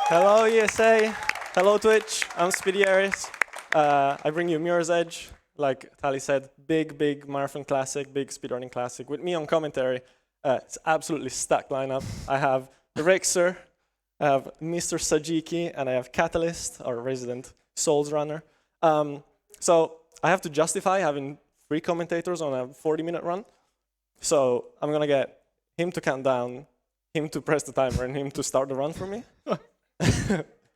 Hello, ESA. Hello, Twitch. I'm speedyEris. I bring you Mirror's Edge. Like Tali said, big marathon classic, big speedrunning classic. With me on commentary, it's absolutely stacked lineup. I have the Rexer, I have Mr. Sajiki, and I have Catalyst, our resident Souls runner. So I have to justify having 3 commentators on a 40-minute run. So I'm going to get him to count down, him to press the timer, and him to start the run for me.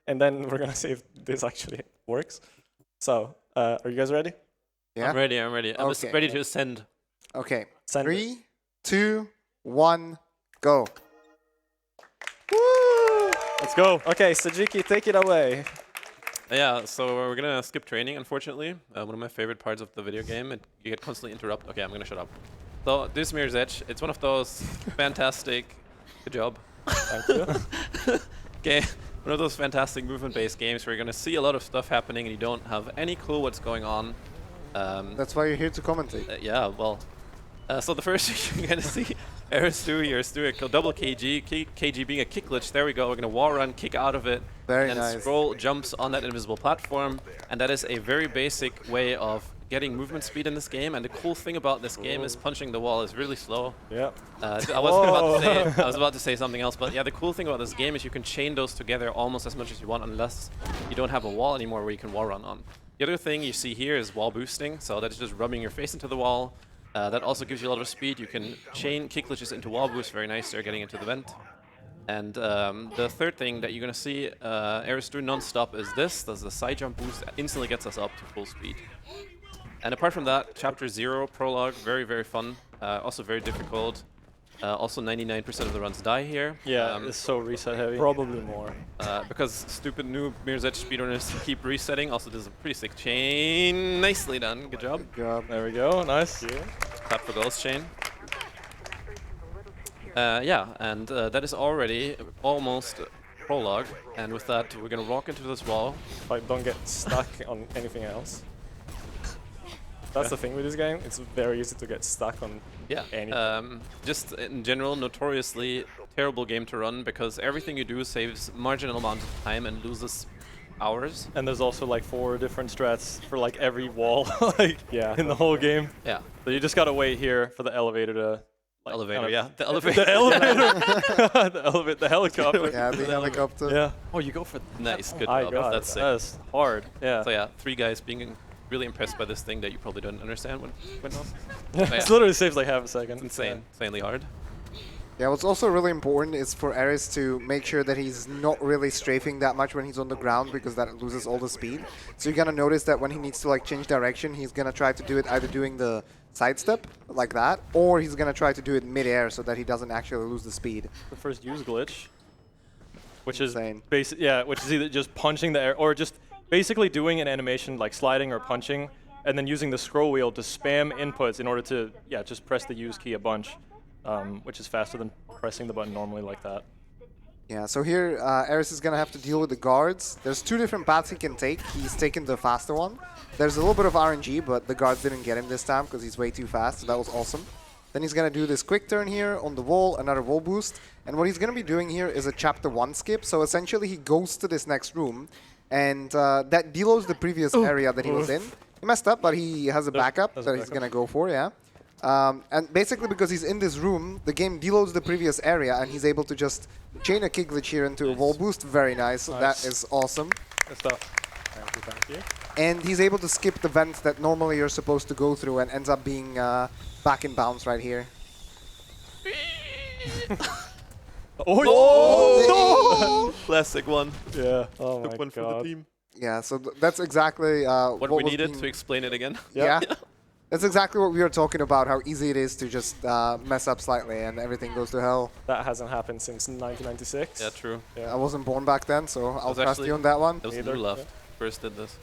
And then we're going to see if this actually works. So are you guys ready? Yeah. I'm ready. I'm just ready to send. Okay. Send 3, 2, 1, go. Woo! Let's go. Okay, Sajiki, take it away. Yeah, so we're gonna skip training, unfortunately. One of my favorite parts of the video game, and you get constantly interrupted. Okay, I'm gonna shut up. So this Mirror's Edge, it's one of those fantastic. Good job. Thank you. Okay, one of those fantastic movement-based games where you're gonna see a lot of stuff happening and you don't have any clue what's going on. That's why you're here to commentate. Yeah, well. So the first thing you're gonna see, Eris do a double KG, KG being a kick glitch. There we go. We're gonna wall run, kick out of it, Very and nice. scroll jumps on that invisible platform. And that is a very basic way of getting movement speed in this game. And the cool thing about this game is punching the wall is really slow. Yeah. I was about to say something else, but yeah, the cool thing about this game is you can chain those together almost as much as you want, unless you don't have a wall anymore where you can wall run on. The other thing you see here is wall boosting, so that's just rubbing your face into the wall. That also gives you a lot of speed. You can chain kick glitches into wall boost, very nice there, getting into the vent. And the third thing that you're going to see Eris do non-stop is this. Does the side jump boost that instantly gets us up to full speed. And apart from that, Chapter 0, Prologue, very fun. Also very difficult. Also 99% of the runs die here. Yeah, it's so reset heavy. Probably more. Because stupid noob Mirror's Edge speedrunners keep resetting. Also does a pretty sick chain. Nicely done. Good job. Good job. There we go. Nice. Clap for Ghost Chain. Yeah, and that is already almost Prologue. And with that, we're going to walk into this wall. If I don't get stuck on anything else. That's the thing with this game. It's very easy to get stuck on anything. Just in general, notoriously terrible game to run because everything you do saves marginal amount of time and loses hours. And there's also like 4 different strats for like every wall like in the whole game. Yeah. So you just gotta wait here for the elevator to like, Elevator, yeah. The elevator. The elevator. The helicopter. Yeah, the helicopter. Yeah. Oh, you go for Nice, good My job. God, That's sick. That's hard. Yeah. So yeah, 3 guys being really impressed by this thing that you probably don't understand when went on. It literally saves like half a second. It's insane, insanely hard. Yeah, what's also really important is for Eris to make sure that he's not really strafing that much when he's on the ground because that loses all the speed. So you're gonna notice that when he needs to like change direction, he's gonna try to do it either doing the sidestep like that, or he's gonna try to do it mid-air so that he doesn't actually lose the speed. The first use glitch, which is Insane. which is either just punching the air or just basically doing an animation like sliding or punching, and then using the scroll wheel to spam inputs in order to just press the use key a bunch, which is faster than pressing the button normally like that. Yeah, so here Eris is gonna have to deal with the guards. There's 2 different paths he can take. He's taken the faster one. There's a little bit of RNG, but the guards didn't get him this time because he's way too fast, so that was awesome. Then he's gonna do this quick turn here on the wall, another wall boost. And what he's gonna be doing here is a chapter 1 skip. So essentially he goes to this next room, and that deloads the previous area that he was in. He messed up, but he has a backup that he's gonna go for, yeah. And basically because he's in this room, the game deloads the previous area, and he's able to just chain a kick glitch here into a wall boost. Very nice. That is awesome. Good stuff. Thank you. And he's able to skip the vents that normally you're supposed to go through and ends up being back in bounds right here. Oh! Classic one. Yeah. Oh my Good one for the God. team. Yeah, so that's exactly What we was needed being- to explain it again. Yeah. That's exactly what we were talking about, how easy it is to just mess up slightly and everything goes to hell. That hasn't happened since 1996. Yeah, true. I wasn't born back then, so I'll was trust actually- you on that one. It was Neither, New Left. First did this.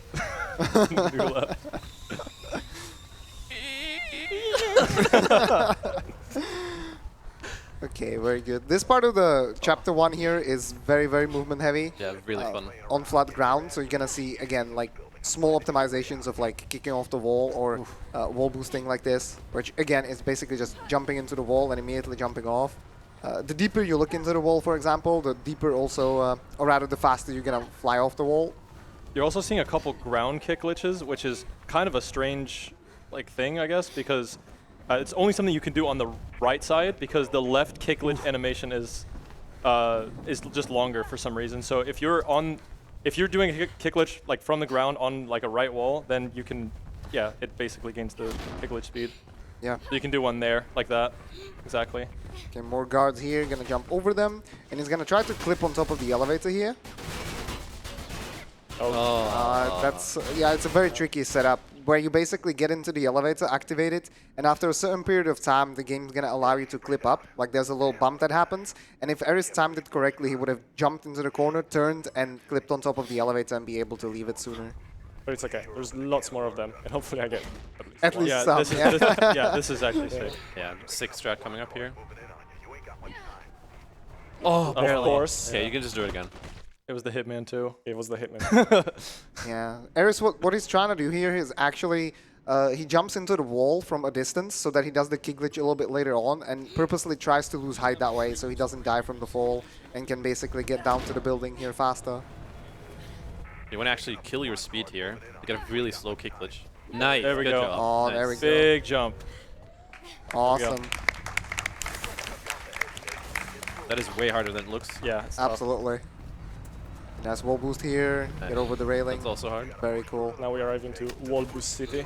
New left. Okay, very good. This part of the chapter 1 here is very movement heavy. Yeah, really fun. On flat ground, so you're gonna see again like small optimizations of like kicking off the wall or wall boosting like this, which again is basically just jumping into the wall and immediately jumping off. The deeper you look into the wall, for example, the deeper also, or rather the faster you're gonna fly off the wall. You're also seeing a couple ground kick glitches, which is kind of a strange thing, I guess, because it's only something you can do on the right side, because the left kick glitch animation is just longer for some reason. So if you're doing a kick glitch from the ground on a right wall, then you can, it basically gains the kick glitch speed. Yeah. So you can do one there, like that, exactly. Okay, more guards here, gonna jump over them, and he's gonna try to clip on top of the elevator here. That's it's a very tricky setup where you basically get into the elevator, activate it, and after a certain period of time, the game's gonna allow you to clip up. Like there's a little bump that happens, and if Eris timed it correctly, he would have jumped into the corner, turned, and clipped on top of the elevator and be able to leave it sooner. But it's okay. There's lots more of them, and hopefully I get At least some. This is actually sick. Yeah, 6 strat coming up here. Oh, barely. of course. Okay, you can just do it again. It was the Hitman too. It was the Hitman. Yeah, Eris, what he's trying to do here is actually he jumps into the wall from a distance so that he does the kick glitch a little bit later on and purposely tries to lose height that way so he doesn't die from the fall and can basically get down to the building here faster. You want to actually kill your speed here. You get a really slow kick glitch. Nice. There we Good go. job. Oh, Nice. there we go. Big jump. Awesome. That is way harder than it looks. Yeah. It's tough. Absolutely. Nice wall boost here. Get over the railing. That's also hard. Very cool. Now we are arriving to Wall Boost City.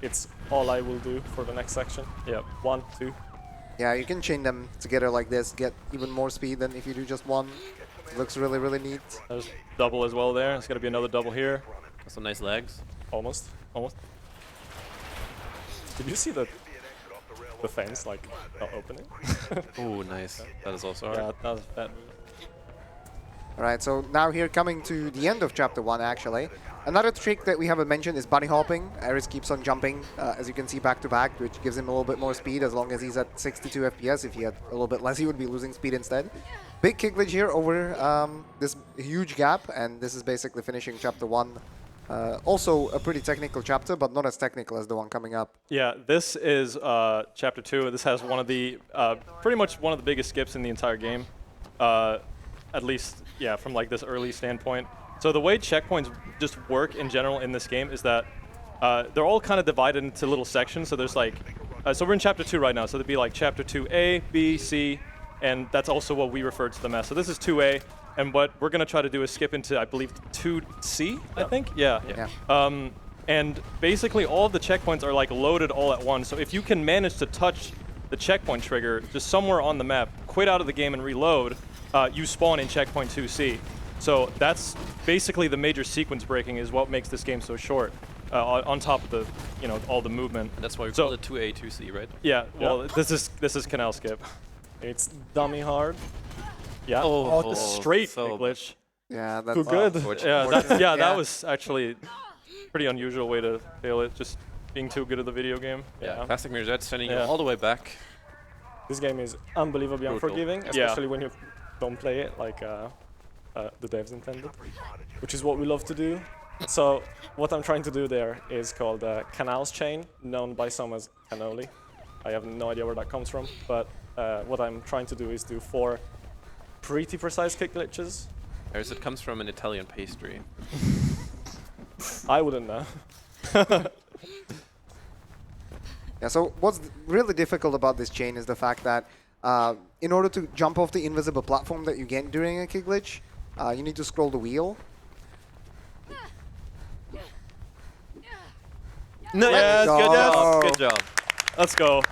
It's all I will do for the next section. Yep. 1, 2. Yeah, you can chain them together like this, get even more speed than if you do just one. It looks really, really neat. There's double as well there. There's gonna be another double here. Some nice legs. Almost. Almost. Did you see the fence not opening? Ooh, nice. That is also hard. Yeah, that was bad. Alright, so now here coming to the end of chapter 1 actually. Another trick that we haven't mentioned is bunny hopping. Eris keeps on jumping, as you can see, back to back, which gives him a little bit more speed as long as he's at 62 FPS. If he had a little bit less, he would be losing speed instead. Big kick glitch here over this huge gap, and this is basically finishing chapter 1. Also a pretty technical chapter, but not as technical as the one coming up. Yeah, this is chapter 2. This has one of the pretty much one of the biggest skips in the entire game. At least, yeah, from this early standpoint. So the way checkpoints just work in general in this game is that they're all kind of divided into little sections. So there's so we're in chapter 2 right now. So there'd be chapter 2A, B, C, and that's also what we refer to them as. So this is 2A, and what we're gonna try to do is skip into, I believe, 2C, I think? Yeah. And basically all of the checkpoints are loaded all at once. So if you can manage to touch the checkpoint trigger just somewhere on the map, quit out of the game and reload, you spawn in checkpoint 2C. So that's basically the major sequence breaking is what makes this game so short, on top of the, all the movement. And that's why we call it 2A, 2C, right? Yeah. Well, this is canal skip. It's dummy hard. Yeah. Oh, the straight so glitch. Yeah, that's Too good. That was actually pretty unusual way to fail it. Just being too good at the video game. Yeah. Classic Mirror's Edge sending you all the way back. This game is unbelievably Brutal. unforgiving, especially when you don't play it like the devs intended, which is what we love to do. So what I'm trying to do there is called Canals Chain, known by some as cannoli. I have no idea where that comes from, but what I'm trying to do is do 4 pretty precise kick glitches. Eris, it comes from an Italian pastry. I wouldn't know. Yeah, so what's really difficult about this chain is the fact that in order to jump off the invisible platform that you get during a kick glitch, you need to scroll the wheel. Nice, go. good job, good job. Let's go.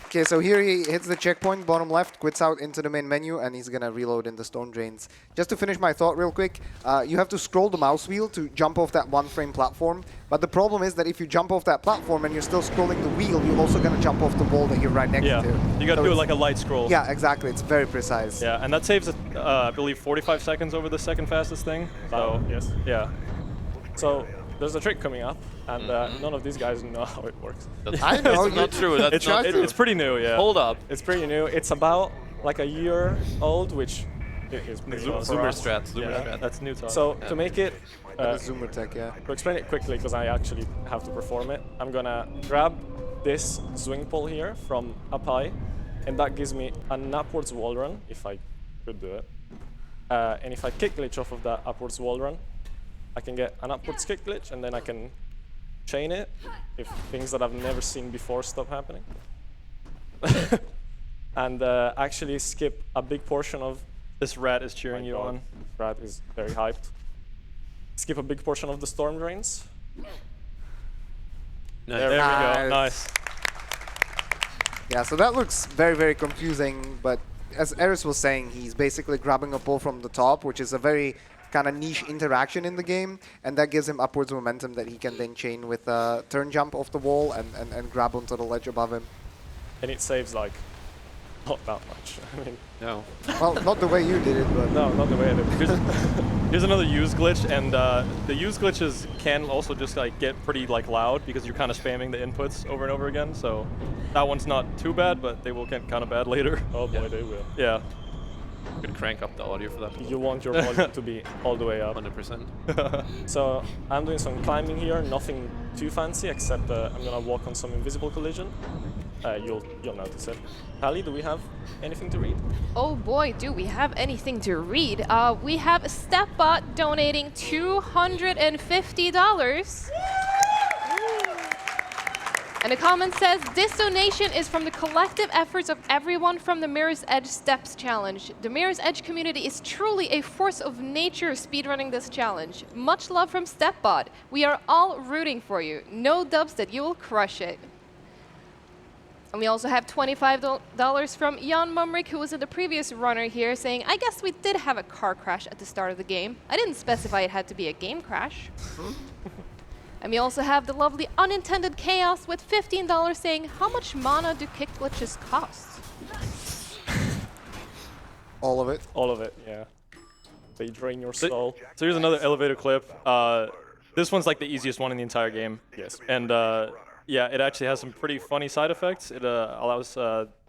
Okay, so here he hits the checkpoint, bottom left, quits out into the main menu, and he's gonna reload in the storm drains. Just to finish my thought real quick, you have to scroll the mouse wheel to jump off that 1-frame platform. But the problem is that if you jump off that platform and you're still scrolling the wheel, you're also gonna jump off the wall that you're right next Yeah. to. You got to So do it it's- like a light scroll. Yeah, exactly. It's very precise. Yeah, and that saves, I believe, 45 seconds over the second fastest thing. So, Yes. yeah. So there's a trick coming up, and none of these guys know how it works. I know. It's not true. That's It's, not true. it's pretty new, yeah. Hold up. It's pretty new. It's about a year old, which is pretty old for Zoomer us. strats. Zoomer Yeah, strats. that's new talk. So to make it, The zoomer tech, yeah. to explain it quickly, because I actually have to perform it, I'm gonna grab this swing pole here from up high, and that gives me an upwards wall run, if I could do it. And if I kick glitch off of that upwards wall run, I can get an upwards kick glitch, and then I can chain it if things that I've never seen before stop happening. And actually skip a big portion of... This rat is cheering you on. Rat is very hyped. Skip a big portion of the storm drains. Nice. There we go. Nice. Yeah, so that looks very, very confusing, but as Eris was saying, he's basically grabbing a pull from the top, which is a very kind of niche interaction in the game, and that gives him upwards momentum that he can then chain with a turn jump off the wall and grab onto the ledge above him. And it saves, like, not that much. I mean, No. Well, not the way you did it, but... no, not the way I did it. Here's another use glitch, and the use glitches can also just like get pretty like loud because you're kind of spamming the inputs over and over again. So that one's not too bad, but they will get kind of bad later. Oh boy, they will. Yeah. You could crank up the audio for that. You want your volume to be all the way up. 100%. So I'm doing some climbing here, nothing too fancy, except I'm gonna walk on some invisible collision. You'll notice it. Tally, do we have anything to read? Oh boy, do we have anything to read. We have StepBot donating $250. And the comment says, this donation is from the collective efforts of everyone from the Mirror's Edge Steps Challenge. The Mirror's Edge community is truly a force of nature speedrunning this challenge. Much love from StepBot. We are all rooting for you. No dubs that you will crush it. And we also have $25 from Jan Mumrik, who was in the previous runner here, saying, I guess we did have a car crash at the start of the game. I didn't specify it had to be a game crash. And we also have the lovely Unintended Chaos with $15 saying, how much mana do kick glitches cost? All of it. All of it, yeah. They drain your soul. So here's another elevator clip. This one's like the easiest one in the entire game. Yes. And yeah, it actually has some pretty funny side effects. It allows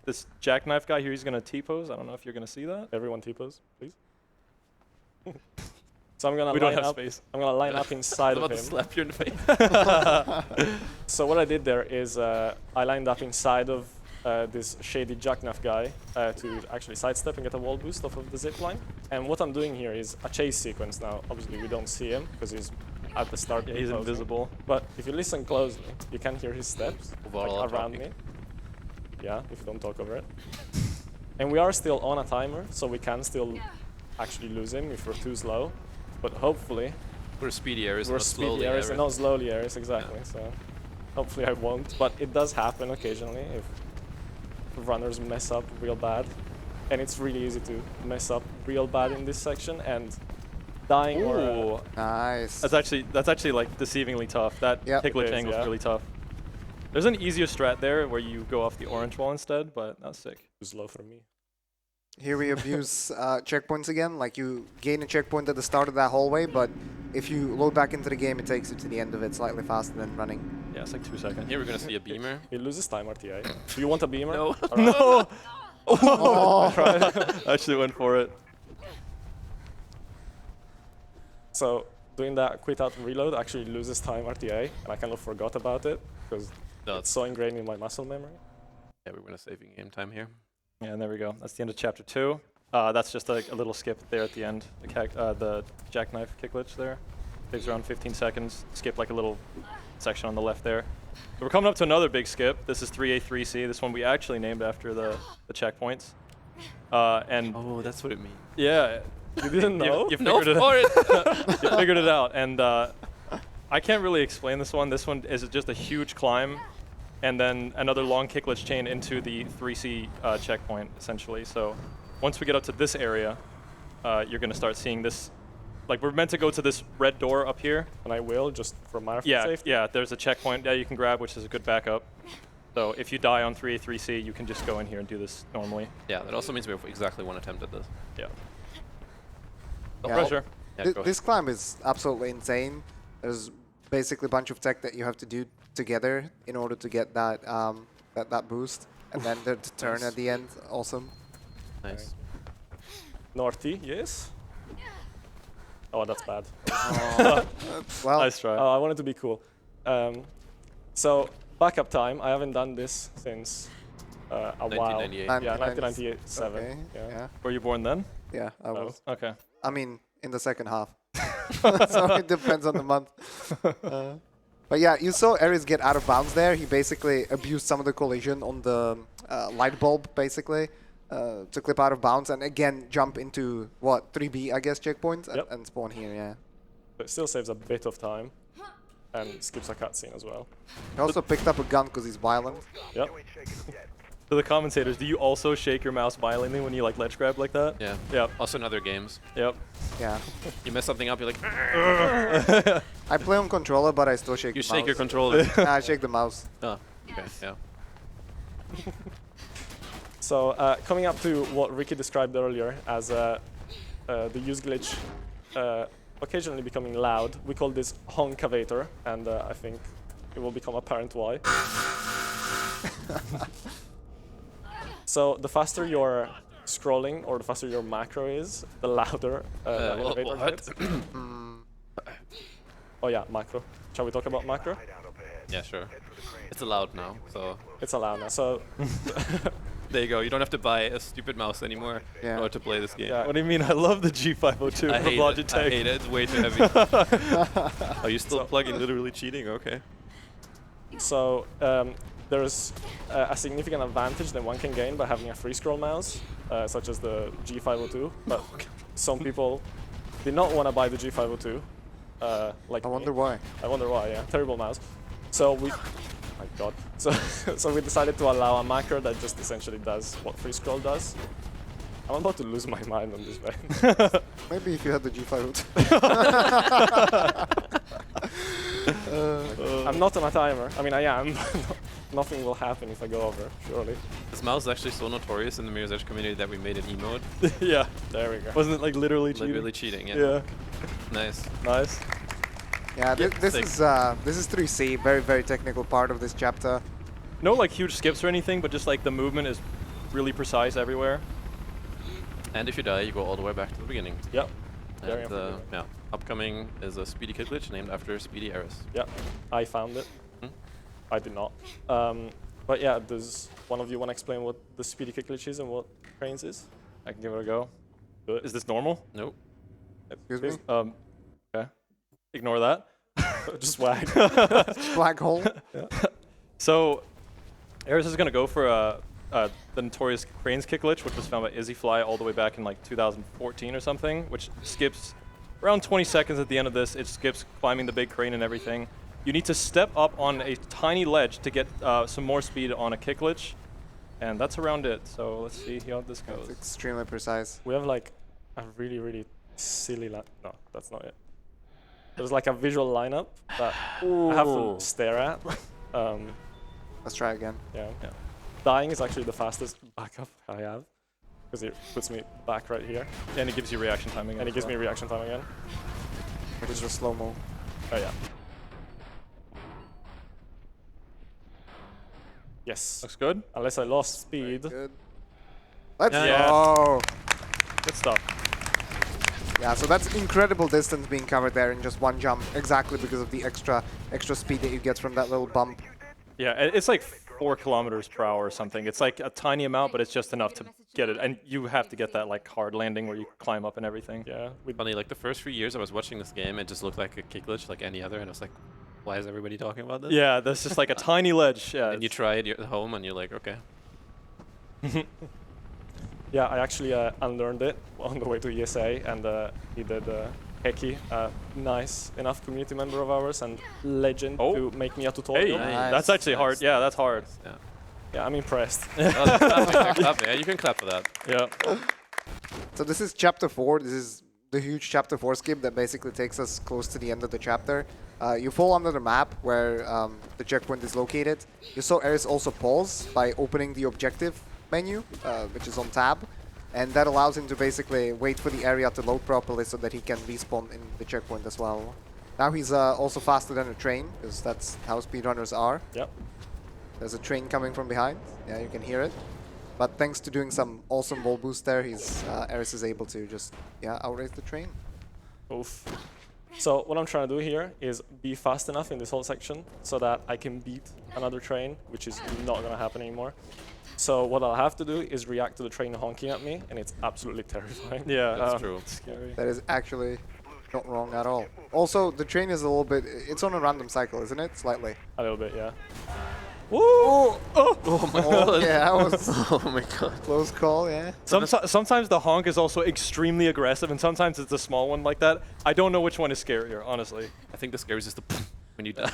this jackknife guy here, he's going to T-pose. I don't know if you're going to see that. Everyone T-pose, please. So I'm gonna We line don't have up. space. I'm gonna line up inside I'm of about to him. slap you in the face. So what I did there is I lined up inside of this shady jackknife guy to actually sidestep and get a wall boost off of the zip line. And what I'm doing here is a chase sequence now. Obviously we don't see him because he's at the start. Yeah, he's T-posing. invisible. But if you listen closely, you can hear his steps While like, around talking. me. Yeah, if you don't talk over it. And we are still on a timer, so we can still actually lose him if we're too slow. But hopefully, We're speedyEris, we're not slowly speedyEris and Eris. not slowly Eris, exactly. So hopefully I won't. But it does happen occasionally if runners mess up real bad. And it's really easy to mess up real bad in this section and dying or... Ooh. Nice. That's actually like deceivingly tough. That Yep. kick glitch It is, angle is yeah. really tough. There's an easier strat there where you go off the orange wall instead, but that's sick. too slow for me. Here we abuse checkpoints again. Like you gain a checkpoint at the start of that hallway, but if you load back into the game, it takes you to the end of it slightly faster than running. Yeah, it's like 2 seconds. Here we're going to see a beamer. He loses time, RTA. Do you want a beamer? No. All right. No! Oh, Actually went for it. So doing that quit out and reload actually loses time RTA, and I kind of forgot about it because No, it's so ingrained in my muscle memory. yeah, we're going to save game time here. Yeah, and there we go. That's the end of chapter 2. That's just like a little skip there at the end. The jackknife kick glitch there. Takes around 15 seconds. Skip like a little section on the left there. So we're coming up to another big skip. This is 3A3C. This one we actually named after the checkpoints. And Oh, that's what it means. yeah, You didn't know? you No, figured it for it! you figured it out. And I can't really explain this one. This one is just a huge climb and then another long kick glitch chain into the 3C checkpoint, essentially. So once we get up to this area, you're going to start seeing this. Like, we're meant to go to this red door up here. And I will, just for my safety. Yeah, there's a checkpoint that you can grab, which is a good backup. So if you die on 3A3C, you can just go in here and do this normally. Yeah, that also means we have exactly one attempt at this. Yeah. No Yeah. pressure. Yeah, go This climb is absolutely insane. There's basically a bunch of tech that you have to do together in order to get that that boost, and then the turn at the end. Awesome. ahead. Nice. Norty, yes? Oh, that's bad. Well, Nice try. Oh, I wanted to be cool. So, backup time. I haven't done this since a while. 1998. Yeah, 1997. Okay. Yeah. Yeah. Were you born then? Yeah, I was. Okay. I mean, in the second half. So it depends on the month. But yeah, you saw Eris get out of bounds there. He basically abused some of the collision on the light bulb, basically, to clip out of bounds and again jump into, what, 3B, I guess, checkpoint and spawn here, yeah. But it still saves a bit of time and skips a cutscene as well. He also picked up a gun because he's violent. Yep. To the commentators, do you also shake your mouse violently when you like ledge grab like that? Yeah. Yep. Also in other games. Yep. Yeah. You mess something up, you're like, I play on controller, but I still shake you the shake mouse. your controller. Nah, I shake the mouse. Oh, okay, yeah. So coming up to what Ricky described earlier as the use glitch occasionally becoming loud, we call this honkavator, and I think it will become apparent why. So the faster you're scrolling or the faster your macro is, the louder the elevator what? gets. Oh yeah, macro. Shall we talk about macro? Yeah, sure. It's allowed now, so It's allowed now. So there you go. You don't have to buy a stupid mouse anymore in Yeah. order to play this game. Yeah. What do you mean? I love the G502 I from hate Logitech. it. I hate it. It's way too heavy. Are you still plugging? Literally cheating? Okay. So there's a significant advantage that one can gain by having a free scroll mouse, such as the G502. But some people did not want to buy the G502. Like I wonder me. why. I wonder why. Yeah, terrible mouse. So we, my God. So so we decided to allow a macro that just essentially does what free scroll does. I'm about to lose my mind on this way. Maybe if you had the G502. I'm not on a timer. I mean, I am. Nothing will happen if I go over, surely. This mouse is actually so notorious in the Mirror's Edge community that we made an emote. Yeah. There we go. Wasn't it like literally cheating? Literally cheating, yeah. Yeah. Nice. Nice. Yeah, this sick. is 3C, very technical part of this chapter. No like huge skips or anything, but just like the movement is really precise everywhere. And if you die, you go all the way back to the beginning. Yep. Very And unfortunate. yeah, upcoming is a speedy kick glitch named after speedyEris. Yeah, I found it. Hmm? I did not. But yeah, does one of you want to explain what the speedy kick glitch is and what cranes is? I can give it a go. Is this normal? Nope. Excuse me? Okay. Ignore that. Just wag. Black hole. So, Eris is going to go for the notorious Cranes kick glitch, which was found by Izzyfly all the way back in like 2014 or something, which skips around 20 seconds at the end of this. It skips climbing the big crane and everything. You need to step up on a tiny ledge to get some more speed on a kick glitch, and that's around it. So let's see how this goes. It's extremely precise. We have like a really silly no, that's not it. There's like a visual lineup that I have to stare at. Let's try again. Yeah. Dying is actually the fastest backup I have, because it puts me back right here, And it gives you reaction time again. and it gives me reaction time again. Which is just slow-mo. Oh yeah. Yes. Looks good. Unless I lost speed. Good. Let's Yeah. go! Good stuff. Yeah, so that's incredible distance being covered there in just one jump, exactly because of the extra speed that you get from that little bump. Yeah, it's like 4 kilometers per hour or something. It's like a tiny amount, but it's just enough to get it. And you have to get that like hard landing where you climb up and everything. Yeah. Funny, like the first few years I was watching this game, it just looked like a kick glitch like any other, and I was like, why is everybody talking about this? Yeah, that's just like a tiny ledge. Yeah. And you try it at home, and you're like, okay. Yeah, I actually unlearned it on the way to ESA, and he did Heki, a nice enough community member of ours and legend to make me a Hey, tutorial. Nice. that's actually hard. Nice. Yeah, that's hard. Yeah. Yeah, I'm impressed. Oh, clapping. Yeah, you can clap for that. Yeah. So this is chapter 4. This is the huge chapter 4 skip that basically takes us close to the end of the chapter. You fall under the map where the checkpoint is located. You saw Eris also pause by opening the objective menu, which is on tab. And that allows him to basically wait for the area to load properly so that he can respawn in the checkpoint as well. Now he's also faster than a train, because that's how speedrunners are. Yep. There's a train coming from behind. Yeah, you can hear it. But thanks to doing some awesome wall boost there, Eris is able to just outrace the train. Oof. So what I'm trying to do here is be fast enough in this whole section so that I can beat another train, which is not going to happen anymore. So what I'll have to do is react to the train honking at me, and it's absolutely terrifying. Yeah, That's true. Scary. That is actually not wrong at all. Also, the train is a little bit... It's on a random cycle, isn't it? Slightly. A little bit, yeah. Woo! Oh my Oh, god. yeah, that was Oh my god. close call, yeah. Sometimes the honk is also extremely aggressive, and sometimes it's a small one like that. I don't know which one is scarier, honestly. I think the scariest is the when you die.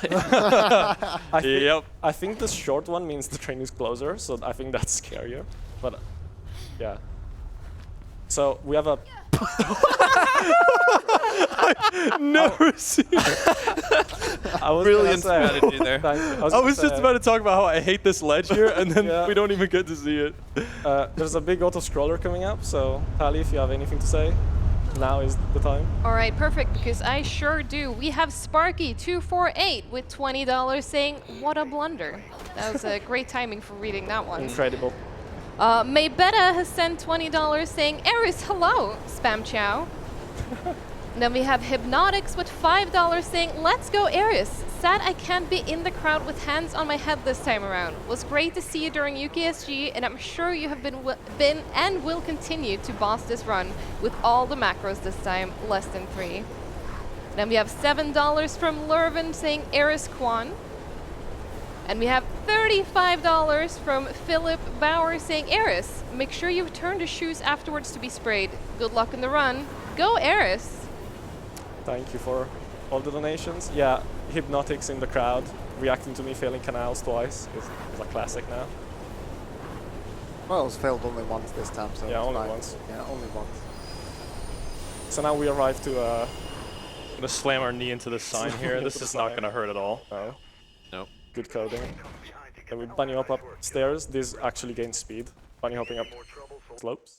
I think the short one means the train is closer, so I think that's scarier. But yeah. So we have a Never seen. I was Brilliant gonna say- strategy there. Thank you. I was just about to talk about how I hate this ledge here, and then Yeah. we don't even get to see it. There's a big auto scroller coming up, so Tali, if you have anything to say, now is the time. All right, perfect, because I sure do. We have Sparky248 with $20 saying, "What a blunder." That was great timing for reading that one. Incredible. Maybetta has sent $20 saying, "Eris, hello, spam chow." Then we have Hypnotics with $5 saying, "Let's go Eris. Sad I can't be in the crowd with hands on my head this time around. Was great to see you during UKSG, and I'm sure you have been and will continue to boss this run with all the macros this time, less than 3. Then we have $7 from Lurvin saying, "Eris Kwan." And we have $35 from Philip Bauer saying, "Eris, make sure you return the shoes afterwards to be sprayed. Good luck in the run. Go Eris." Thank you for all the donations. Yeah, Hypnotics in the crowd, reacting to me failing canals twice is a classic now. Well, it was failed only once this time, so Yeah, it's only fine. once. Yeah, only once. So now we arrive to I'm gonna slam our knee into the sign here. This is not gonna hurt at all. No. good coding. Then we bunny hop upstairs. This actually gains speed. Bunny hopping up slopes.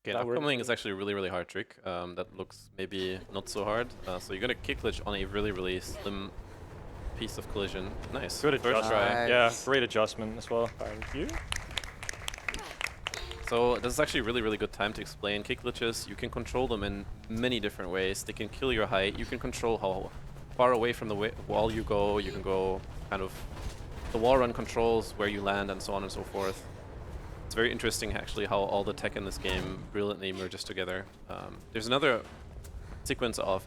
Okay, That upcoming is actually a really, really hard trick. That looks maybe not so hard. So you're gonna kick glitch on a really, really slim piece of collision. Nice. Good First adjustment. try. Nice. Yeah, great adjustment as well. Thank you. So this is actually a really, really good time to explain kick glitches. You can control them in many different ways. They can kill your height. You can control how far away from the wall you go. You can go kind of the wall run controls where you land and so on and so forth. It's very interesting actually how all the tech in this game brilliantly merges together. There's another sequence of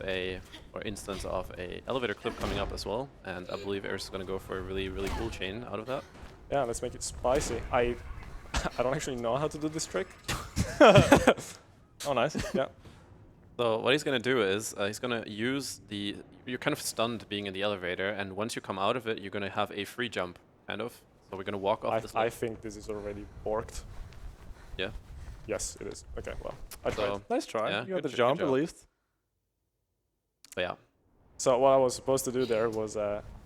or instance of a elevator clip coming up as well, and I believe Eris is going to go for a really, really cool chain out of that. Yeah, let's make it spicy. I don't actually know how to do this trick. Oh, nice. Yeah. So what he's going to do is he's going to use you're kind of stunned being in the elevator, and once you come out of it, you're going to have a free jump, kind of. So we're going to walk off this I lift. think this is already borked. Yeah. Yes, it is. Okay, well, I tried. So, Nice try. Yeah, You got good the job, jump good at job. least. but yeah. So what I was supposed to do there was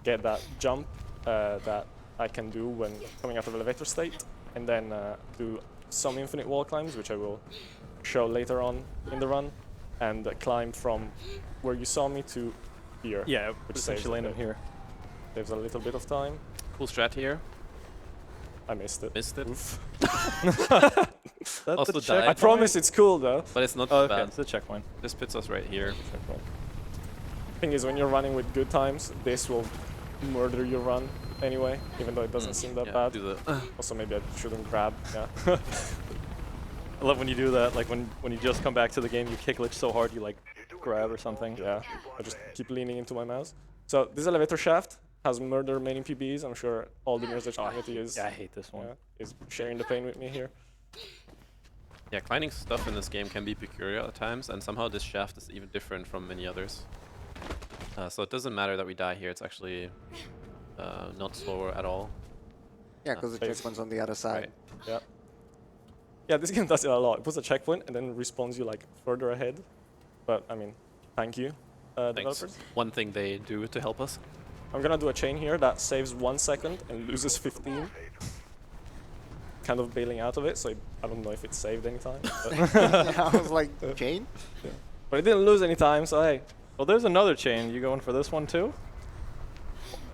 get that jump that I can do when coming out of elevator state, and then do some infinite wall climbs, which I will show later on in the run, and climb from where you saw me to here. Yeah, which saves essentially a landed bit. here. Saves a little bit of time. Cool strat here. I missed it. Missed it. Oof. That's Also the died. checkpoint. I promise it's cool though. But it's not Oh, too okay, bad. it's the checkpoint. This puts us right here. Thing is, when you're running with good times, this will murder your run anyway, even though it doesn't seem that Yeah, bad. do the Also, maybe I shouldn't grab. Yeah. I love when you do that, like when you just come back to the game, you kick glitch so hard you like grab or something. Yeah, I just keep leaning into my mouse. So this elevator shaft has murdered many PBs. I'm sure all the Mirror's Edge community is, Yeah, I hate this one. is sharing the pain with me here. Yeah, climbing stuff in this game can be peculiar at times, and somehow this shaft is even different from many others. So it doesn't matter that we die here, it's actually not slower at all. Yeah, because the Thanks. checkpoint's on the other side. Right. Yeah. Yeah, this game does it a lot. It puts a checkpoint and then respawns you like further ahead. But I mean, thank you, Thanks. developers. One thing they do to help us. I'm gonna do a chain here that saves 1 second and loses 15. Kind of bailing out of it, so I don't know if it saved any time. But, Yeah, I was like, Jane? but it didn't lose any time, so hey. Well, there's another chain. You going for this one too?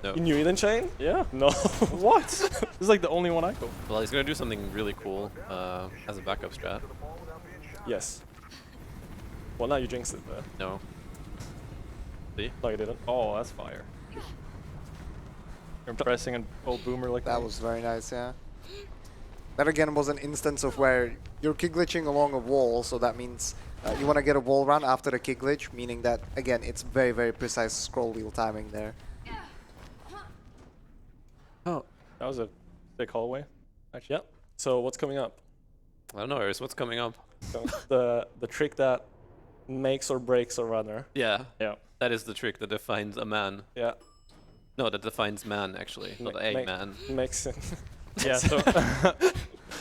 No. You knew Eden chain? Yeah. No. What? This is like the only one I go for. Well, he's gonna do something really cool as a backup strat. Yes. Well, now you jinxed it, though. No. See? No, you didn't. Oh, that's fire. You're pressing an old boomer like that. That was very nice, yeah. That again was an instance of where you're kick glitching along a wall, so that means you want to get a wall run after the kick glitch, meaning that, again, it's very, very precise scroll wheel timing there. Oh, That was a sick hallway. Actually, yeah. So what's coming up? I don't know, Eris, what's coming up? So the trick that makes or breaks a runner. Yeah, yeah. that is the trick that defines a man. Yeah. No, that defines man, actually, not egg man. Makes it. Yeah, so,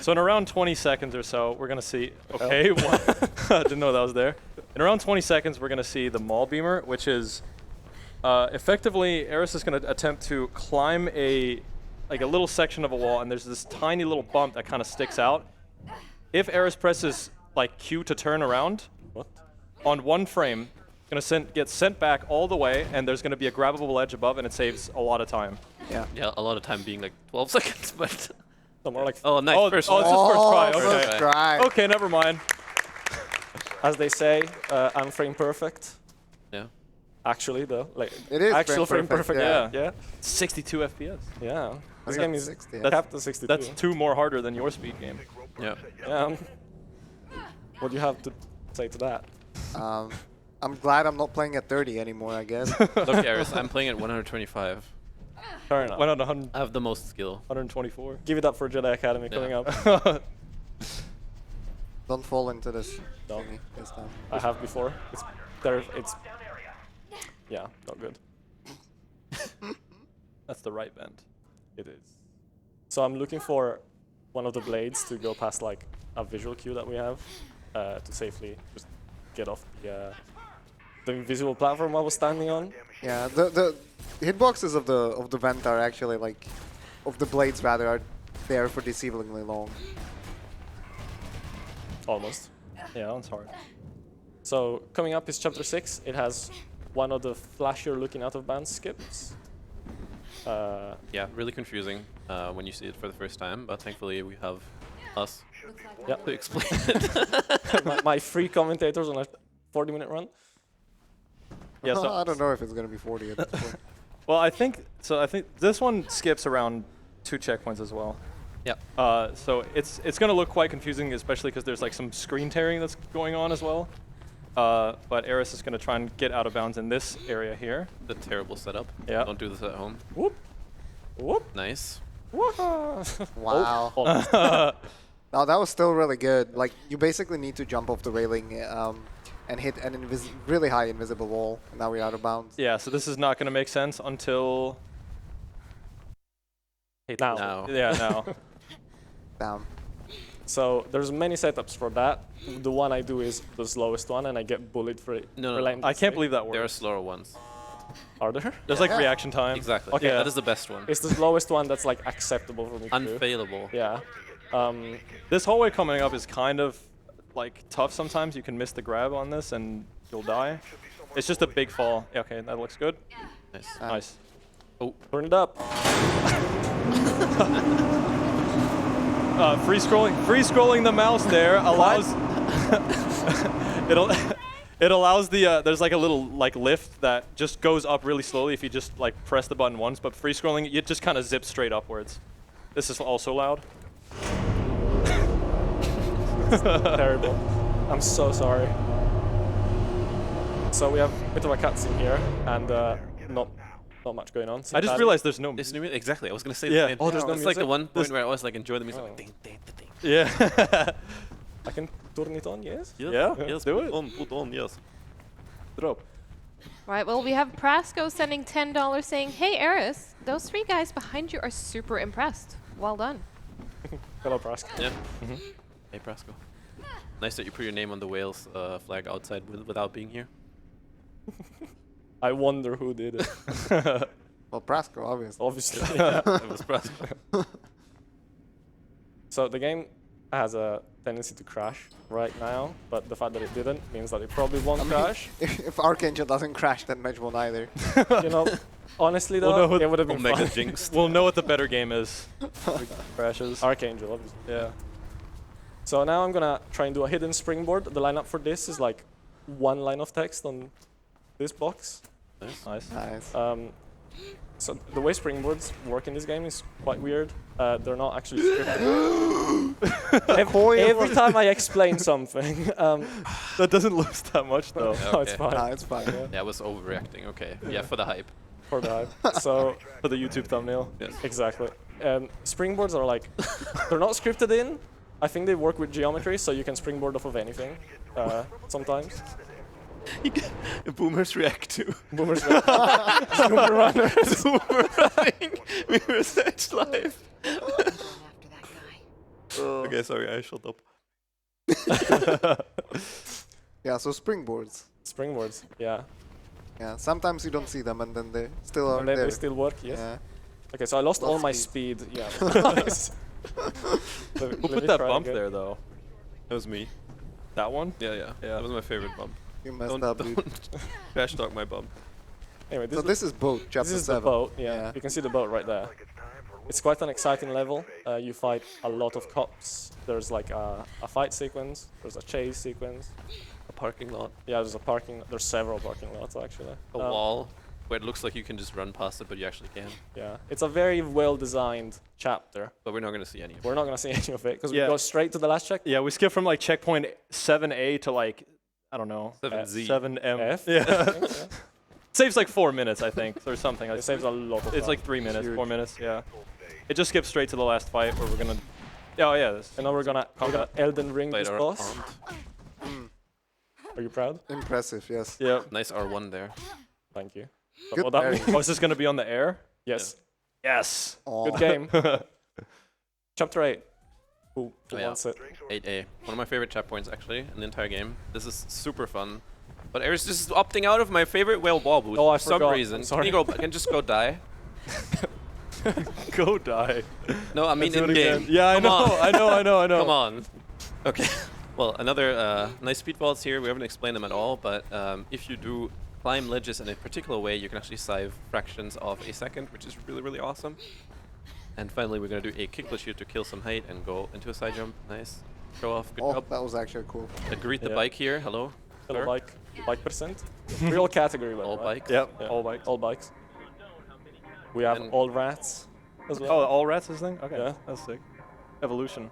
so in around 20 seconds or so, we're going to see, okay, I didn't know that was there. In around 20 seconds, we're going to see the Maul Beamer, which is effectively, Eris is going to attempt to climb a little section of a wall, and there's this tiny little bump that kind of sticks out. If Eris presses like Q to turn around, on one frame, gonna get sent back all the way, and there's gonna be a grabbable edge above, and it saves a lot of time. Yeah. Yeah, a lot of time being like 12 seconds, but... No, more like. Oh, nice, first oh, one. it's just first try. First Okay. try. Okay, never mind. As they say, I'm frame perfect. Yeah. Actually, though, like It is actual frame frame perfect, perfect. yeah. Yeah. 62 FPS. Yeah. This got game is 60. capped at 62. That's 2 more harder than your speed game. Yeah. What do you have to say to that? I'm glad I'm not playing at 30 anymore, I guess. Look, Eris, I'm playing at 125. Fair enough. Went on 100, I have the most skill. 124. Give it up for Jedi Academy Yeah. coming up. Don't fall into this No. thingy this time. I have before. It's there. It's yeah, not good. That's the right bend. It is. So I'm looking for one of the blades to go past like a visual cue that we have to safely just get off the invisible platform I was standing on. Yeah, the hitboxes of the vent are actually like, of the blades rather, are there for deceivingly long. Almost. Yeah, that one's hard. So coming up is chapter 6. It has one of the flashier looking out of bounds skips. Yeah, really confusing when you see it for the first time, but thankfully we have us Yeah. to explain it. my free commentators on a 40-minute run. Yeah, so, I don't know if it's gonna be 40 at this point. well, I think this one skips around 2 checkpoints as well. Yeah. So it's going to look quite confusing, especially because there's like some screen tearing that's going on as well. But Eris is going to try and get out of bounds in this area here. The terrible setup. Yeah. Don't do this at home. Whoop. Whoop. Nice. Whoop. Wow. Oh, No, that was still really good. Like, you basically need to jump off the railing and hit an really high invisible wall. And now we're out of bounds. Yeah, so this is not going to make sense until... now. Now. Yeah, now. Down. So there's many setups for that. The one I do is the slowest one, and I get bullied for it. No. I can't believe that There are works. slower ones. Are there? There's like Yeah. reaction time. Exactly. Okay. Yeah, Yeah. that is the best one. It's the slowest one that's like acceptable for me to do. Unfailable. Yeah. This hallway coming up is kind of like tough sometimes. You can miss the grab on this and you'll die. It's just a big fall. Yeah, okay, that looks good. Nice. Nice. Oh, Turn it up. Free scrolling the mouse there allows it allows the there's like a little like lift that just goes up really slowly if you just like press the button once, but free scrolling it just kind of zips straight upwards. This is also loud. Terrible. I'm so sorry. So we have a bit of a cutscene here, and not much going on. I just realized there's no it's new. Exactly. I was gonna say Yeah. the same. Oh, there's no It's like the music? one point where I always like enjoy the music. Oh. Like, ding, ding, ding, ding. Yeah. I can turn it on, yes? Yeah, Yes. do Put it. Put on. Yes. Drop. Right, well, we have Prasco sending $10 saying, "Hey, Eris, those 3 guys behind you are super impressed. Well done." Hello, Prask. Yeah. Hey, Prasco. Nice that you put your name on the Wales flag outside without being here. I wonder who did it. Well, Prasco, obviously. Obviously. It was Prasco. So the game has a tendency to crash right now, but the fact that it didn't means that it probably won't crash. If Archangel doesn't crash, then Medj won't either. You know, honestly We'll though, know it would have been Omega fun. jinxed. We'll know what the better game is. If it crashes. Archangel, obviously. Yeah. So now I'm gonna try and do a hidden springboard. The lineup for this is like 1 line of text on this box. Nice. Nice. So the way springboards work in this game is quite weird. They're not actually scripted. Every time I explain something, That doesn't lose that much though. Yeah, no, it's okay. fine. Nah, it's fine. Yeah. Yeah, I was overreacting. Okay. Yeah, for the hype. For that. So For the YouTube thumbnail. Yes. exactly. Springboards are like they're not scripted in. I think they work with geometry, so you can springboard off of anything. Sometimes. Boomers react to Boomers. Super runners. Boomer running Mirror's Edge live. After that guy. Okay, sorry, I shut up. Yeah, so springboards. Springboards. Yeah. Yeah, sometimes you don't see them and then they still are And then there. they still work. Yes. Yeah. Okay, so I lost all Lost my speed. speed. Yeah. Nice. Who put that bump there though? That was me. That one? Yeah, yeah. That was my favorite bump. You messed Don't, up, dude. don't trash talk my bump. Anyway, So this is boat, chapter this is 7. the boat. Yeah. Yeah. You can see the boat right there. It's quite an exciting level. You fight a lot of cops. There's like a fight sequence. There's a chase sequence. A parking lot. Yeah, there's a parking. There's several parking lots actually. A wall where it looks like you can just run past it, but you actually can. Yeah, it's a very well-designed chapter. But we're not going to see any of it. We're not gonna see any of it because Yeah. we go straight to the last check. Yeah, we skip from like checkpoint 7A to like, I don't know, 7Z. 7M. F. Yeah. Saves like 4 minutes, I think, or something. It saves a lot of It's time. like 3 minutes, Huge. 4 minutes, yeah. It just skips straight to the last fight where we're gonna. Oh yeah, this. And now we're gonna Elden Ring Played this our boss. armed. Are you proud? Impressive, yes. Yeah. Nice R1 there. Thank you. Good What that parry. means? Oh, is this gonna be on the air? Yes. Yes. Aw. Good game. Chapter 8. Who Oh, yeah. wants it? 8A. One of my favorite chat points actually in the entire game. This is super fun. But Eris just is opting out of my favorite whale wall booth Oh, I for some forgot. reason. I'm sorry. Can you go? Can just go die? Go die. No, I mean Let's do in it again. game. Yeah, I Come know, on. I know. Come on. Okay. Well, another nice speed vaults here. We haven't explained them at all, but if you do climb ledges in a particular way, you can actually save fractions of a second, which is really, really awesome. And finally, we're going to do a kickless shoot to kill some height and go into a side jump. Nice. Show off. Good Oh, job. that was actually cool. Greet the Yeah. bike here. Hello. Hello, sir. bike percent. Real category, by the All way. bikes. Yep. Yeah. All bikes. All bikes. We have And- all rats as well. Oh, all rats this thing? Okay. Yeah. That's sick. Evolution.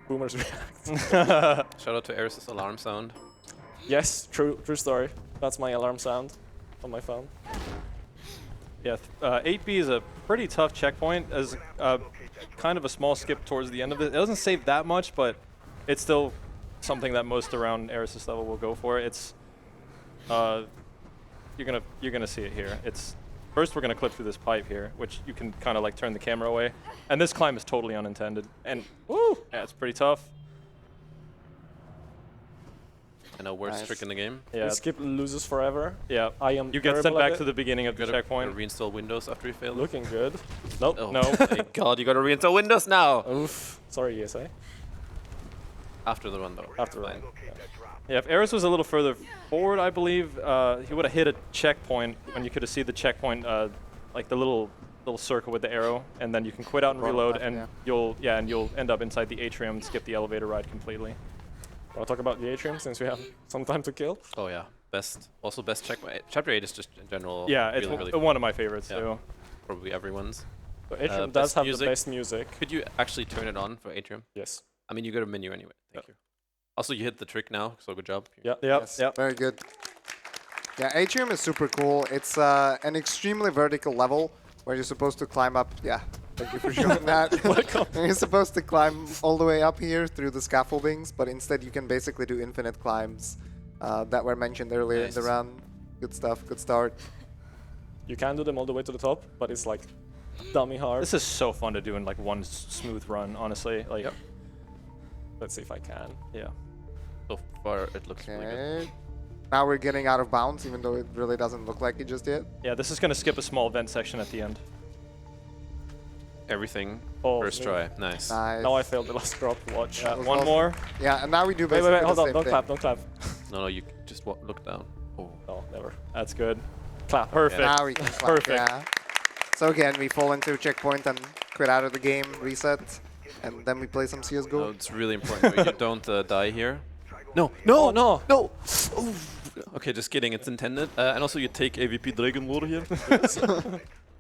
Boomers react. Shout out to Eris's alarm sound. Yes, true story. That's my alarm sound on my phone. Yeah, 8B is a pretty tough checkpoint as kind of a small skip towards the end of it. It doesn't save that much, but it's still something that most around Eris' level will go for. It's you're gonna see it here. It's first we're gonna clip through this pipe here, which you can kind of like turn the camera away, and this climb is totally unintended. And woo, yeah, it's pretty tough. And a worst Nice. trick in the game. Yeah, We skip loses forever. yeah. I am You get sent terrible at back it. to the beginning of the Gotta checkpoint. reinstall Windows after you failed. Looking good. Nope. Oh No. my god, you gotta reinstall Windows now! Oof. Sorry, ESA. After the run though. After Fine. that. Yeah. Yeah, if Eris was a little further forward, I believe he would have hit a checkpoint when you could have seen the checkpoint, like the little circle with the arrow, and then you can quit out and Run reload, left, and yeah. you'll end up inside the atrium and skip the elevator ride completely. Want to talk about the Atrium since we have some time to kill? Oh yeah. Best checkpoint. Chapter 8 is just in general Yeah, it's really, really one of my favorites Yeah. too. probably everyone's. So Atrium best does have music. the best music. Could you actually turn it on for Atrium? Yes. I mean, you got a menu anyway. Thank you. Also, you hit the trick now, so good job. Yeah. Yep, Yes, yep. very good. Yeah, Atrium is super cool. It's an extremely vertical level where you're supposed to climb up. Yeah, thank you for showing that. Welcome. You're supposed to climb all the way up here through the scaffoldings, but instead you can basically do infinite climbs that were mentioned earlier in the Nice. run. Good stuff, good start. You can do them all the way to the top, but it's like dummy hard. This is so fun to do in like one smooth run, honestly. Like, Yep. Let's see if I can. yeah. So far, it looks really good. Okay. Now we're getting out of bounds, even though it really doesn't look like it just yet. Yeah, this is gonna skip a small vent section at the end. Everything Oh, first me. try. Nice. Nice. Now I failed the last drop. Watch. That was One awesome. more. Yeah, and now we do Wait, basically wait, the hold on. same Don't thing. clap, don't clap. No, you just look down. Oh. No, never. That's good. Clap. Perfect. Now we can clap, Perfect. yeah. So again, we fall into a checkpoint and quit out of the game, reset, and then we play some CSGO. No, it's really important that you don't die here. No, Oh, no. no! Ooh. Okay, just kidding. It's intended. And also, you take AVP Dragon War here.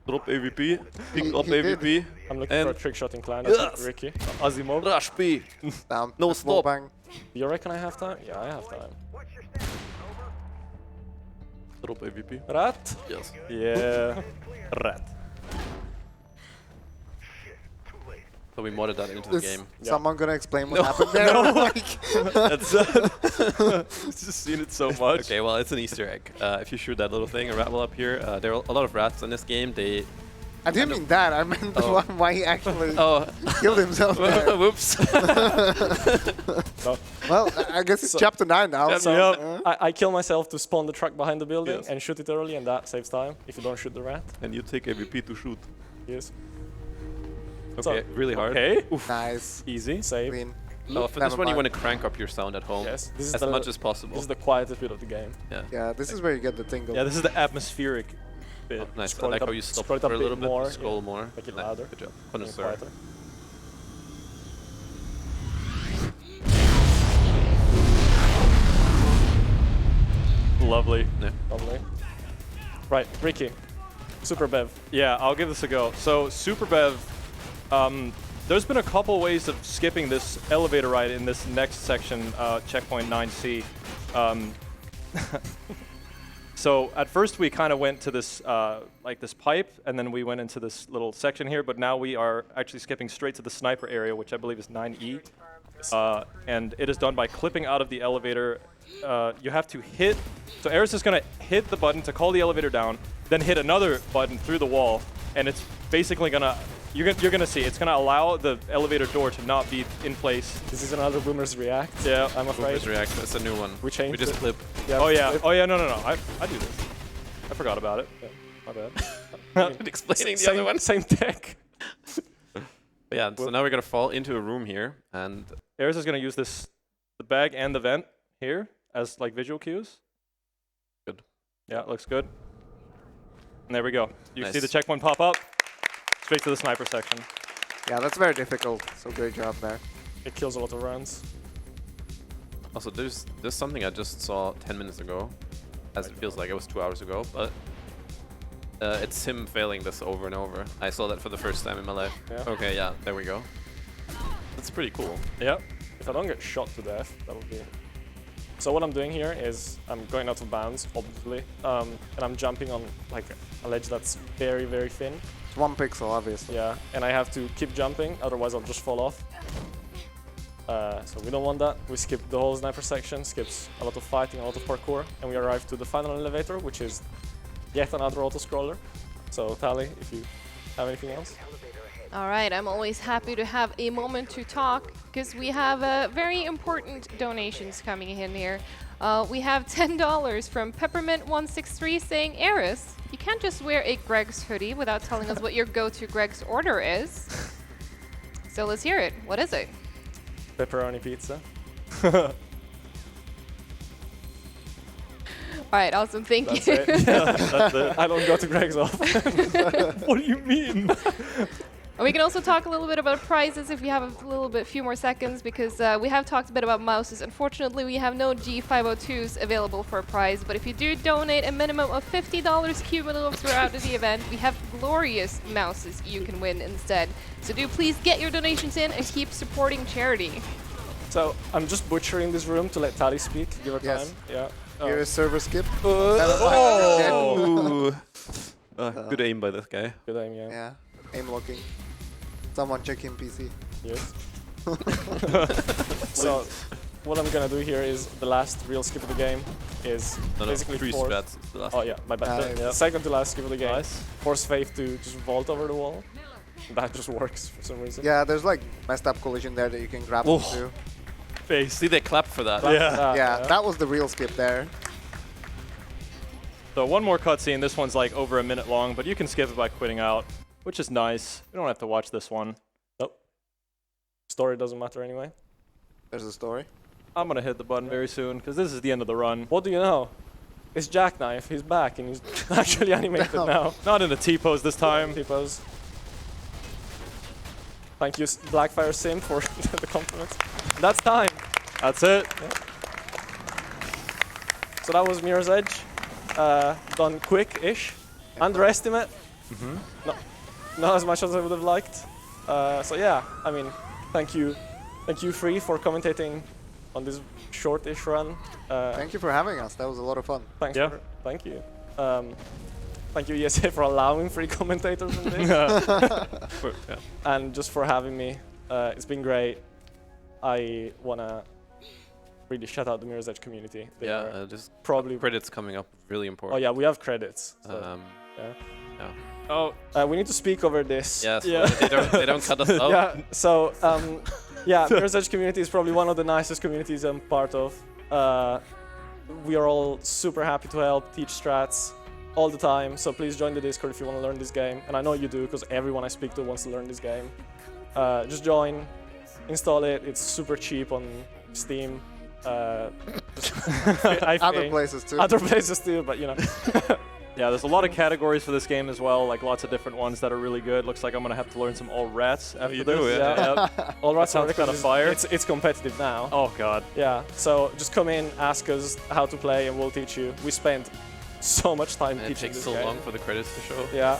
Drop AVP. Pick up he did. AVP. I'm looking And for a trick shot in clan. Yes! Ricky. Azimov. Rush B. Down. No Small stop. bang. Do you reckon I have time? Yeah, I have time. Drop AVP. Rat? Yes. Yeah. Rat. So we modded that into the Is game. someone gonna explain what happened there? Like, That's just seen it so much. Okay, well, it's an Easter egg. If you shoot that little thing, a rat will appear. There are a lot of rats in this game. They. I didn't mean that. I meant the Oh. one why he actually Oh. killed himself there. Whoops. Well, I guess it's chapter 9 now. So, Yep. I kill myself to spawn the truck behind the building Yes. and shoot it early, and that saves time if you don't shoot the rat. And you take AVP to shoot. Yes. Okay, really hard. Okay. nice. Easy. Save. Clean. Oh, for Never this one, you mind. want to crank up your sound at home. Yes. This is as the much as possible. This is the quietest bit of the game. Yeah. Yeah, this is where you get the tingle. Yeah, this is the atmospheric bit. Nice. I Scroll like it how up- you stop scroll for it up a little bit bit, more, scroll yeah. more. Make it Nice, louder. Good job. Make it Connoisseur. quieter. Lovely. Yeah. Lovely. Right, Ricky. Super Bev. Yeah, I'll give this a go. So Super Bev, there's been a couple ways of skipping this elevator ride in this next section, checkpoint 9C. So at first we kind of went to this like this pipe, and then we went into this little section here. But now we are actually skipping straight to the sniper area, which I believe is 9E. And it is done by clipping out of the elevator. You have to hit. So Eris is going to hit the button to call the elevator down, then hit another button through the wall, and it's basically going to. You're gonna see. It's gonna allow the elevator door to not be in place. This is another Boomers React. Yeah. I'm afraid. Boomers React. That's a new one. We changed We just it. clip. Yeah, Oh yeah. flip. Oh yeah. No. I do this. I forgot about it. Yeah, my bad. Explaining the same, other one. Same tech. But yeah. So now we're gonna fall into a room here, and Eris is gonna use the bag and the vent here as like visual cues. Good. Yeah, it looks good. And there we go. You see Nice. the checkpoint pop up. Straight to the sniper section. Yeah, that's very difficult. So great job there. It kills a lot of rounds. also there's something I just saw 10 minutes ago, as it feels like it was 2 hours ago, but it's him failing this over and over. I saw that for the first time in my life. Yeah. Okay, yeah, there we go. That's pretty cool. Yep. If I don't get shot to death, that would be... So what I'm doing here is I'm going out of bounds, obviously, and I'm jumping on like a ledge that's very, very thin. It's 1 pixel, obviously. Yeah, and I have to keep jumping, otherwise I'll just fall off. So we don't want that. We skip the whole sniper section, skips a lot of fighting, a lot of parkour, and we arrive to the final elevator, which is yet another auto-scroller. So Tali, if you have anything else? All right, I'm always happy to have a moment to talk because we have very important donations coming in here. We have $10 from Peppermint163 saying, Eris, you can't just wear a Greg's hoodie without telling us what your go-to Greg's order is. So let's hear it. What is it? Pepperoni pizza. All right, awesome. Thank That's you. it. Yeah, that's it. I don't go to Greg's often. What do you mean? And we can also talk a little bit about prizes if we have a few more seconds, because we have talked a bit about mouses. Unfortunately, we have no G502s available for a prize, but if you do donate a minimum of $50 cumulative throughout the event, we have glorious mouses you can win instead. So do please get your donations in and keep supporting charity. So I'm just butchering this room to let Tali speak. Give her Yes. time. Yeah. Here is server skip. Oh! Good aim by this guy. Good aim, yeah. Yeah, aim locking. Someone check in PC. Yes. So what I'm gonna do here is the last real skip of the game is No, basically 3 force. strats. It's the last Oh yeah, my bad. Nice. The second to last skip of the game. Nice. Force Faith to just vault over the wall. That just works for some reason. Yeah, there's like messed up collision there that you can grab Oh. onto. Face. See, they clapped for that. Yeah. Yeah, that was the real skip there. So one more cutscene. This one's like over a minute long, but you can skip it by quitting out, which is nice. You don't have to watch this one. Nope. Story doesn't matter anyway. There's a story. I'm gonna hit the button very soon because this is the end of the run. What do you know? It's Jackknife. He's back and he's actually animated now. Not in a T-pose this time. T-pose. Thank you, Blackfire Sim, for the compliments. That's time. That's it. So that was Mirror's Edge, done quick-ish. Underestimate, not as much as I would have liked. So yeah, I mean, thank you Free for commentating on this short-ish run. Thank you for having us. That was a lot of fun. Thank you. Thank you ESA for allowing free commentators on this. And just for having me. It's been great. I wanna really shout out the Mirror's Edge community. They are just probably credits coming up, really important. Oh yeah, we have credits. So, we need to speak over this. Yes, they don't cut us out. Yeah. So Mirror's Edge community is probably one of the nicest communities I'm part of. We are all super happy to help teach strats all the time. So please join the Discord if you want to learn this game, and I know you do because everyone I speak to wants to learn this game. Just join, install it. It's super cheap on Steam. Other places too. Other places too, but you know. Yeah, there's a lot of categories for this game as well, like lots of different ones that are really good. Looks like I'm gonna have to learn some all rats after this. All rats sounds kind of fire. It's competitive now. Oh god. Yeah, so just come in, ask us how to play, and we'll teach you. We spent so much time teaching it takes this so game. long for the credits to show. Yeah,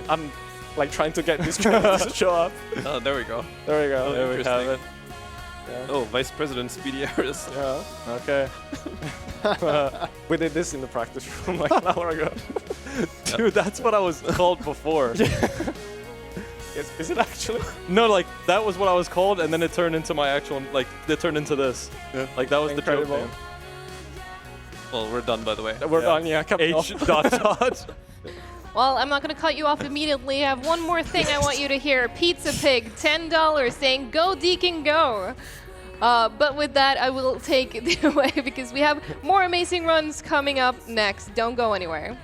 I'm like trying to get these credits to show up. Oh, there we go. There we go. Oh, There we have it. Yeah. Oh, Vice President SpeedyEris. Yeah. Okay. We did this in the practice room like an hour ago. Dude, that's what I was called before. Is it actually? No, like that was what I was called, and then it turned into my actual, like it turned into this. Yeah. Like that was Incredible. the joke name. Well, we're done, by the way. We're done. Yeah. H dot. Well, I'm not going to cut you off immediately. I have one more thing I want you to hear. Pizza Pig, $10, saying, "Go Deacon, go." But with that, I will take it away because we have more amazing runs coming up next. Don't go anywhere.